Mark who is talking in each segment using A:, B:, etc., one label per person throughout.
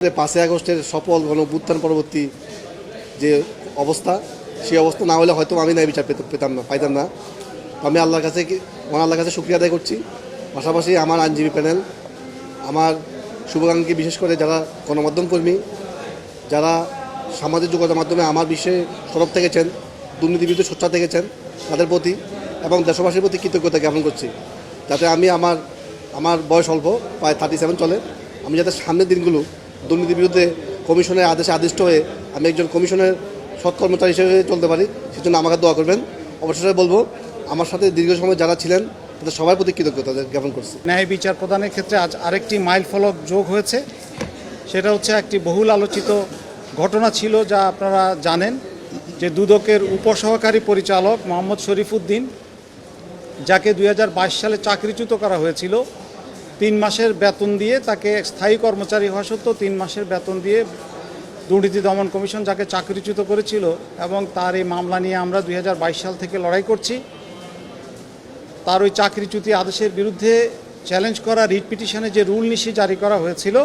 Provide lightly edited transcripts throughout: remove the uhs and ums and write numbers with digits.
A: 5ই আগস্টের সফল গণঅভ্যুত্থান পরবর্তী যে অবস্থা, সেই অবস্থা না হলে হয়তো আমি ন্যায় বিচার পাইতাম না। আমি আল্লাহর কাছে শুকরিয়া আদায় করছি। পাশাপাশি আমার আইনজীবী প্যানেল, আমার শুভাকাঙ্ক্ষী, বিশেষ করে যারা গণমাধ্যম কর্মী, যারা সামাজিক যোগাযোগ মাধ্যমে আমার বিষয়ে সরব থেকেছেন, দুর্নীতি বিরুদ্ধে সোচ্চার থেকেছেন, তাদের প্রতি এবং দেশবাসীর প্রতি কৃতজ্ঞতা জ্ঞাপন করছি। যাতে আমি আমার বয়স অল্প, প্রায় 37 চলে, আমি যাতে সামনের দিনগুলো দুর্নীতির বিরুদ্ধে কমিশনের আদেশে আদিষ্ট হয়ে আমি একজন কমিশনের সৎ কর্মচারী হিসেবে চলতে পারি, সেজন্য আমাকে দোয়া করবেন। অবশেষে বলবো, আমার সাথে দীর্ঘ সময় যারা ছিলেন তাদের সবার প্রতি কৃতজ্ঞতা জ্ঞাপন করছি।
B: ন্যায় বিচার প্রদানের ক্ষেত্রে আজ আরেকটি মাইল ফলক যোগ হয়েছে। সেটা হচ্ছে একটি বহুল আলোচিত ঘটনা ছিল, যা আপনারা জানেন, যে দুদকের উপসহকারী পরিচালক মোহাম্মদ শরীফউদ্দিন, যাকে 2022 সালে চাকরিচ্যুত করা হয়েছিল। 3 মাসের বেতন দিয়ে তাকে স্থায়ী কর্মচারী হওয়া সত্ত্বেও 3 মাসের বেতন দিয়ে দুর্নীতি দমন কমিশন যাকে চাকরিচ্যুত করেছিল, এবং তার এই মামলা নিয়ে আমরা 2022 সাল থেকে লড়াই করছি। তার ওই চাকরিচ্যুতি আদেশের বিরুদ্ধে চ্যালেঞ্জ করা রিট পিটিশনে যে রুল নিশি জারি করা হয়েছিল,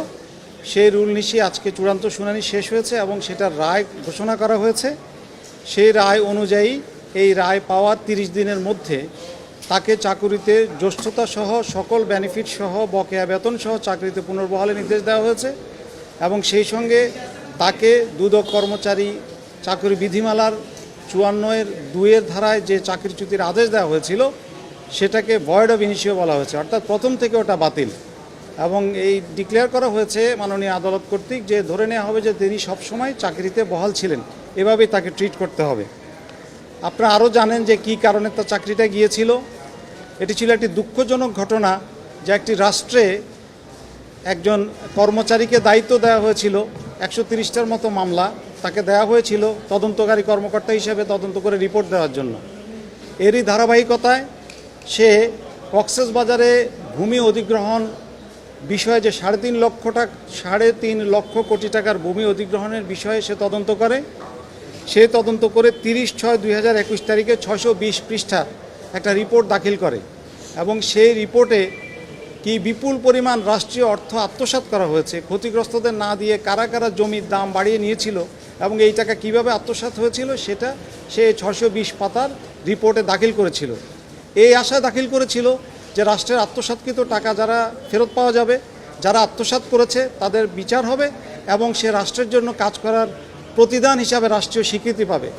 B: সেই রুল নিশি আজকে চূড়ান্ত শুনানি শেষ হয়েছে এবং সেটার রায় ঘোষণা করা হয়েছে। সেই রায় অনুযায়ী এই রায় পাওয়ার 30 দিনের মধ্যে তাকে চাকুরিতে জ্যেষ্ঠতা সহ সকল বেনিফিট সহ বকেয়া বেতন সহ চাকরিতে পুনর্বহালের নির্দেশ দেওয়া হয়েছে। এবং সেই সঙ্গে তাকে দুদক কর্মচারী চাকরি বিধিমালার 54(2) ধারায় যে চাকরিচ্যুতির আদেশ দেওয়া হয়েছিল, সেটাকে ভয়েড অফ ইনিশিও বলা হয়েছে, অর্থাৎ প্রথম থেকে ওটা বাতিল। এবং এই ডিক্লেয়ার করা হয়েছে মাননীয় আদালত কর্তৃক যে ধরে নেওয়া হবে যে তিনি সবসময় চাকরিতে বহাল ছিলেন, এভাবেই তাকে ট্রিট করতে হবে। আপনারা আরও জানেন যে কী কারণে তার চাকরিটা গিয়েছিল। এটি ছিল একটি দুঃখজনক ঘটনা, যে একটি রাষ্ট্রে একজন কর্মচারীকে দায়িত্ব দেওয়া হয়েছিল, 130টার মতো মামলা তাকে দেওয়া হয়েছিল তদন্তকারী কর্মকর্তা হিসেবে তদন্ত করে রিপোর্ট দেওয়ার জন্য। এরই ধারাবাহিকতায় সে কক্সবাজারে ভূমি অধিগ্রহণ বিষয়ে যে 3.5 লক্ষ কোটি টাকার ভূমি অধিগ্রহণের বিষয়ে সে তদন্ত করে। সে তদন্ত করে 30/6/2021 তারিখে 620 পৃষ্ঠা একটা রিপোর্ট দাখিল করে, এবং সেই রিপোর্টে কি বিপুল পরিমাণ রাষ্ট্রীয় অর্থ আত্মসাৎ করা হয়েছে, ক্ষতিগ্রস্তদের না দিয়ে কারা কারা জমির দাম বাড়িয়ে নিয়েছিল এবং এই টাকা কীভাবে আত্মসাৎ হয়েছিল, সেটা সে 620 পাতার রিপোর্টে দাখিল করেছিল। এই আশা দাখিল করেছিল যে রাষ্ট্রের আত্মসাৎকৃত টাকা যারা ফেরত পাওয়া যাবে, যারা আত্মসাৎ করেছে তাদের বিচার হবে এবং সে রাষ্ট্রের জন্য কাজ করার প্রতিদান হিসাবে রাষ্ট্রীয় স্বীকৃতি পাবে।